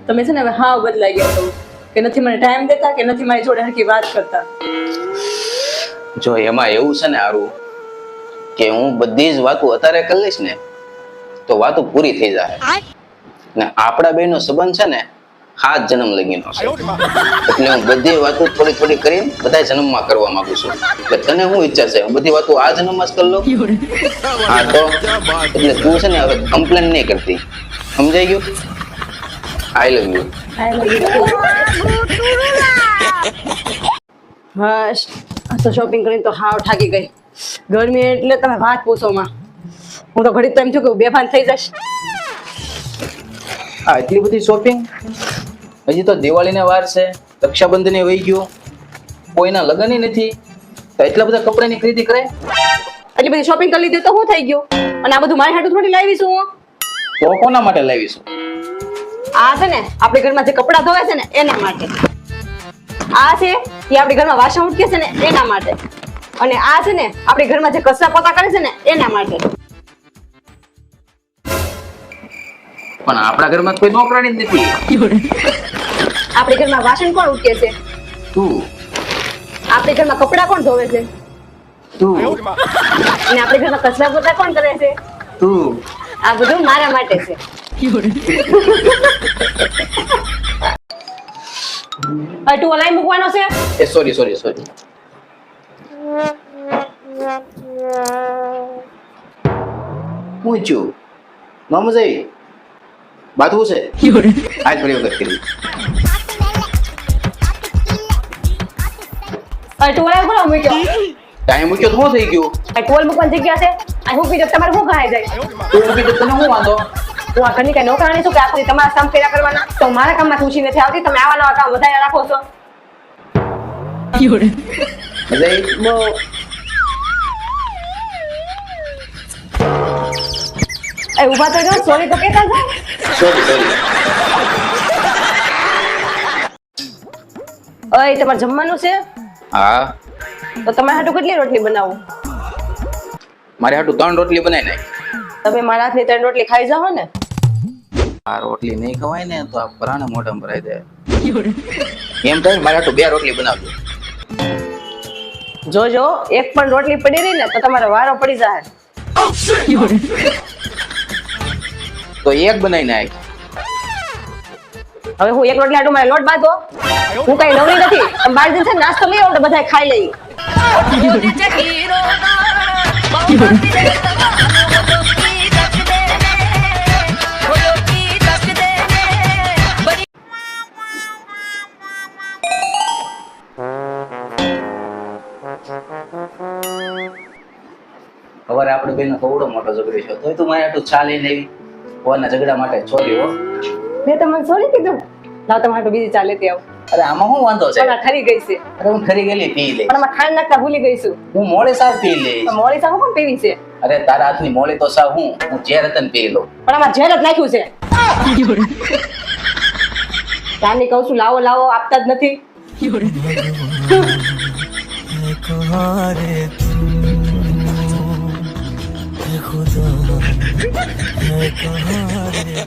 તમે છે ને હવે હાવ બદલાઈ ગયા છો કે નથી મને ટાઈમ દેતા કે નથી મારી જોડે હરખી વાત કરતા. જો એમાં એવું છે ને હારું કે હું બધી જ વાતો અત્યારે કરી લઈશ ને તો વાતો પૂરી થઈ જાય ને આપણા બેનો સંબંધ છે ને 7 જન્મ લગીનો છે એટલે હું બધી વાતો થોડી થોડી કરીને બધા જન્મમાં કરવા માંગુ છું. એટલે તને શું ઈચ્છા છે હું બધી વાતો આ જન્મમાં જ કરી લઉં? હા તો એટલે તું છે ને હવે કમ્પ્લેન નહીં કરતી, સમજાઈ ગયું? આઈ લવ યુ. બસ આ તો શોપિંગ કરીને તો હાવ થાકી ગઈ. ગરમી એટલે તમે વાત પૂછો માં. હું તો ઘડી તો એમ થયું કે બેભાન થઈ જઈશ. હા એટલી બધી શોપિંગ? હજી તો દિવાળીને વાર છે, રક્ષાબંધન વહી ગયું, કોઈના લગ્ન નથી, તો એટલા બધા કપડાની ખરીદી કરાય? એટલી બધી શોપિંગ કરી લીધી તો શું થઈ ગયું? અને આ બધું મારી હાટું થોડી લાવી છું હું. તો કોના માટે લાવીશું? આ છે ને આપણી ઘરમાં જે કપડાં ધોવે છે ને એના માટે. આ છે એ આપણી ઘરમાં વાસણ ઉટકે છે ને એના માટે. અને આ છે ને આપણી ઘરમાં જે કચરા પોતા કરે છે ને એના માટે. પણ આપણા ઘરમાં કોઈ નોકરાણી જ નથી. આપણી ઘરમાં વાસણ કોણ ઉટકે છે? તું. આપણી ઘરમાં કપડાં કોણ ધોવે છે? તું. અને આપણી ઘરમાં કચરા પોતા કોણ કરે છે? તું. આ બધું મારા માટે છે. તું ઓલાઈ મૂકવાનો છે? એ સોરી સોરી સોરી. હું છું મામુ જઈ બાથવું છે આજ ફરી વખત કરી. તું ઓલાઈ બોલો મૂક્યો. ટાઈમ મૂક્યો તો શું થઈ ગયું? ટોલ મૂકવાની જગ્યા છે આ મૂકી દે તમારે શું ખાઈ જાય? તું મૂકી દે તને શું વાંધો? હું આ ઘરની કઈ નોકરાણી છું કે આખું તમારા કામ કર્યા કરવાના? તો મારા કામમાં ખુશી નથી આવતી, તમે આવા નવા કામ વધારે રાખો છો. જઈ બહુ એ ઊભા તો જો સોરી તો કેતા જાય. Sorry sorry. ઓય તમારે જમવાનું છે? હા તો તમારે હાટું કેટલી રોટલી બનાવું? મારે હાટું 3 રોટલી બનાવી નાખ. તમે મારા હાથની 3 રોટલી ખાઈ જાઓ ને. આ રોટલી નહીં ખવાય ને તો આ પરાણે મોઢામાં ભરાઈ જાય. એમ થાય મારે હાટું 2 રોટલી બનાવજો. જોજો એક પણ રોટલી પડી રહી ને તો તમારો વારો પડી જાય. તો એક બનાવી નાખ. હવે હું એક રોટલી હાટું મારે લોટ બાંધો? હું કઈ નવરી નથી. તમે બાર દિન છે નાસ્તો લઈ આવો તો બધા ખાઈ લઈ. સવારે આપણે બેનો કવડો મોટો ઝઘડો છે તોય તું મારે હાટું ચા લઈને આવી. કોના ઝઘડા માટે છોડી હો. મેં તમને સોરી કીધું. લાવ તમારે હાટું બીજી ચા લેતી આવો. અરે આમાં શું વાંધો છે? પણ આ ખરી ગઈ છે. અરે હું ખરી ગયેલી પી લે. પણ આમાં ખાંડ નાખતા ભૂલી ગઈ છું. હું મોળે સાવ પી લઈશ. તો મોળી સાવ પણ પીવી છે. અરે તારા હાથની મોળી તો સાવ હું ઝેર રતન પી લઉં. પણ આમાં ઝેર જ નાખ્યું છે. રાની કહું છું લાવો લાવો આપતા જ નથી. खुदा है कहाँ रे